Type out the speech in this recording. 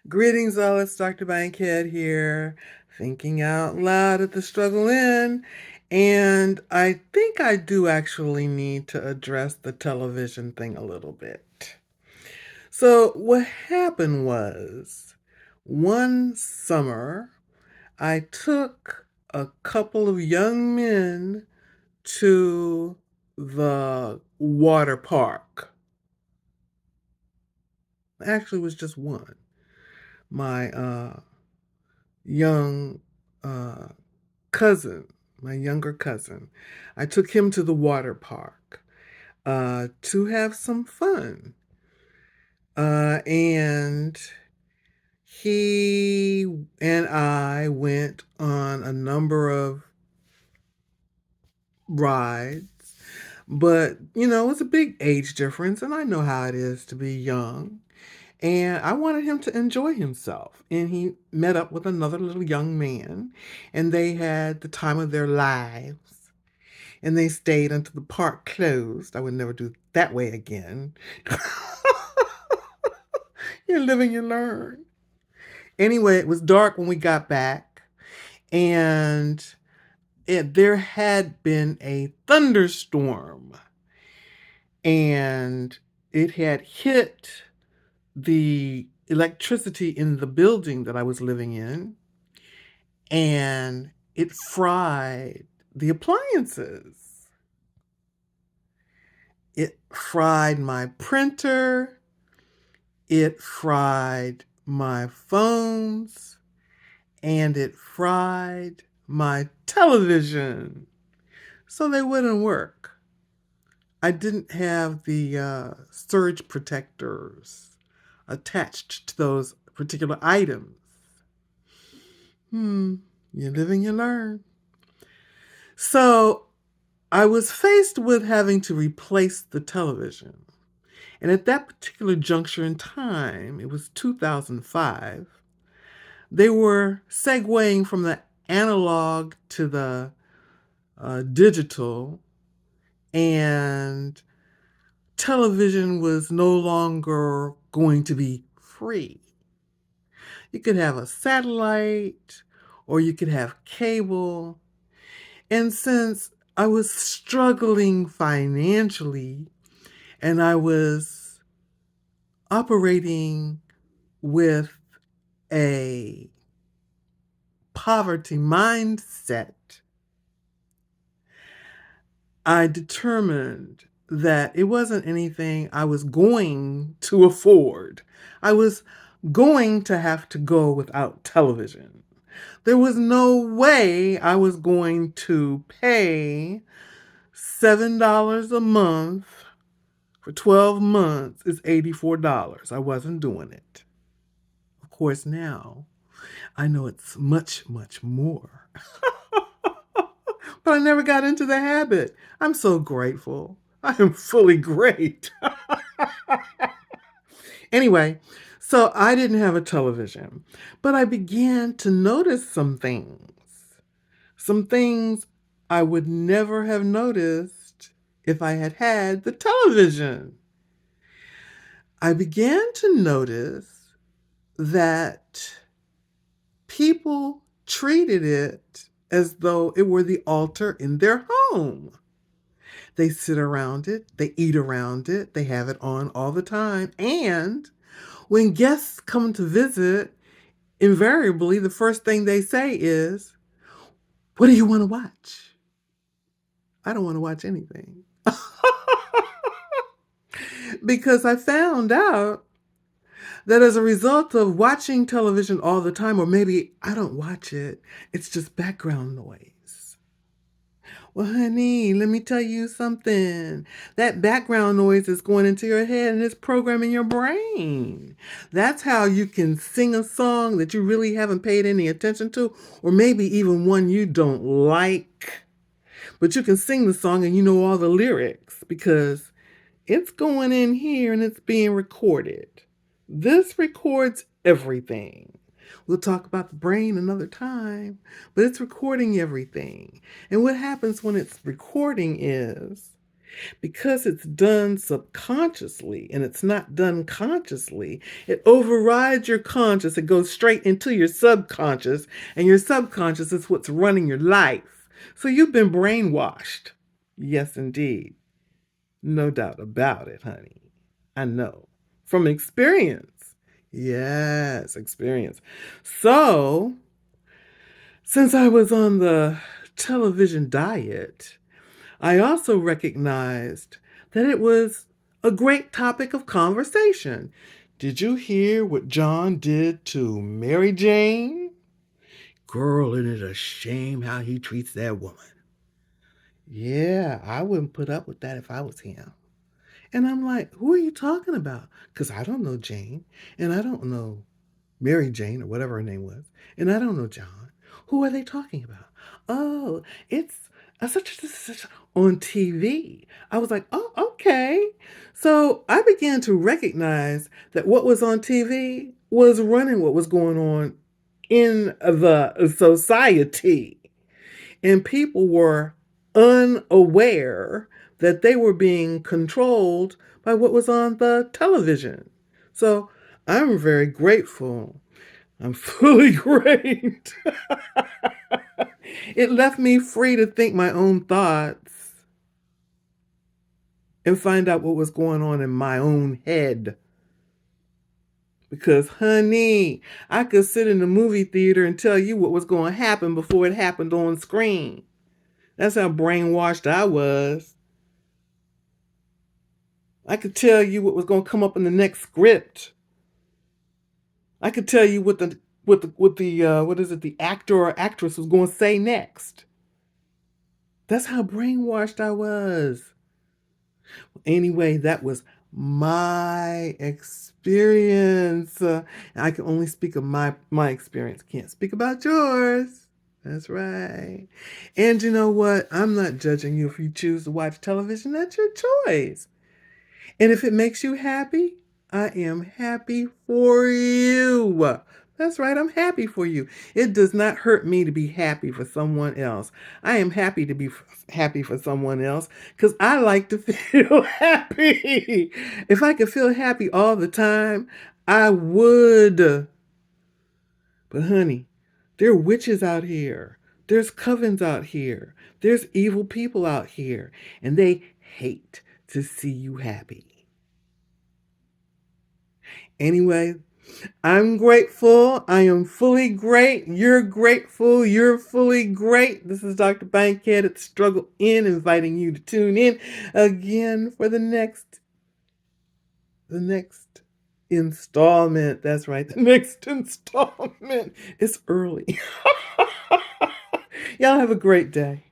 Greetings, all. It's Dr. Bankhead here, thinking out loud at the struggle in. And I think I do actually need to address the television thing a little bit. So, what happened was one summer, I took a couple of young men to the water park. Actually, it was just one. My young uh, cousin, my younger cousin. I took him to the water park to have some fun. And he and I went on a number of rides. But, it was a big age difference, and I know how it is to be young. And I wanted him to enjoy himself. And he met up with another little young man, and they had the time of their lives. And they stayed until the park closed. I would never do that way again. You live and you learn. Anyway, it was dark when we got back, and there had been a thunderstorm, and it had hit the electricity in the building that I was living in, and it fried the appliances. It fried my printer. It fried my phones. And it fried my television. So they wouldn't work. I didn't have the surge protectors attached to those particular items. You live and you learn. So I was faced with having to replace the television. And at that particular juncture in time, it was 2005, they were segueing from the analog to the digital, and television was no longer going to be free. You could have a satellite or you could have cable. And since I was struggling financially and I was operating with a poverty mindset, I determined that it wasn't anything I was going to afford. I was going to have to go without television. There was no way I was going to pay $7 a month for 12 months is $84. I wasn't doing it. Of course, now I know it's much, much more. But I never got into the habit. I'm so grateful. I am fully great. Anyway, so I didn't have a television, but I began to notice some things. Some things I would never have noticed if I had had the television. I began to notice that people treated it as though it were the altar in their home. They sit around it, they eat around it, they have it on all the time. And when guests come to visit, invariably the first thing they say is, "What do you want to watch?" I don't want to watch anything. Because I found out that as a result of watching television all the time, or maybe I don't watch it, it's just background noise. Well, honey, let me tell you something. That background noise is going into your head and it's programming your brain. That's how you can sing a song that you really haven't paid any attention to, or maybe even one you don't like. But you can sing the song and you know all the lyrics because it's going in here and it's being recorded. This records everything. We'll talk about the brain another time, but it's recording everything. And what happens when it's recording is Because it's done subconsciously and it's not done consciously, it overrides your conscious. It goes straight into your subconscious, and your subconscious is what's running your life. So you've been brainwashed. Yes, indeed. No doubt about it, honey. I know. From experience. Yes, experience. So, since I was on the television diet, I also recognized that it was a great topic of conversation. Did you hear what John did to Mary Jane? Girl, isn't it a shame how he treats that woman? Yeah, I wouldn't put up with that if I was him. And I'm like, who are you talking about? Because I don't know Jane, and I don't know Mary Jane, or whatever her name was, and I don't know John. Who are they talking about? Oh, it's such and such on TV. I was like, oh, okay. So I began to recognize that what was on TV was running what was going on in the society. And people were unaware that they were being controlled by what was on the television. So I'm very grateful. I'm fully great. It left me free to think my own thoughts and find out what was going on in my own head. Because, honey, I could sit in the movie theater and tell you what was going to happen before it happened on screen. That's how brainwashed I was. I could tell you what was going to come up in the next script. I could tell you what the actor or actress was going to say next. That's how brainwashed I was. Anyway, that was my experience. I can only speak of my experience. Can't speak about yours. That's right. And you know what? I'm not judging you if you choose to watch television. That's your choice. And if it makes you happy, I am happy for you. That's right, I'm happy for you. It does not hurt me to be happy for someone else. I am happy to be happy for someone else because I like to feel happy. If I could feel happy all the time, I would. But honey, there are witches out here. There's covens out here. There's evil people out here. And they hate to see you happy. Anyway, I'm grateful. I am fully great. You're grateful. You're fully great. This is Dr. Bankhead at Struggle In, inviting you to tune in again for the next installment. That's right, the next installment. It's early. Y'all have a great day.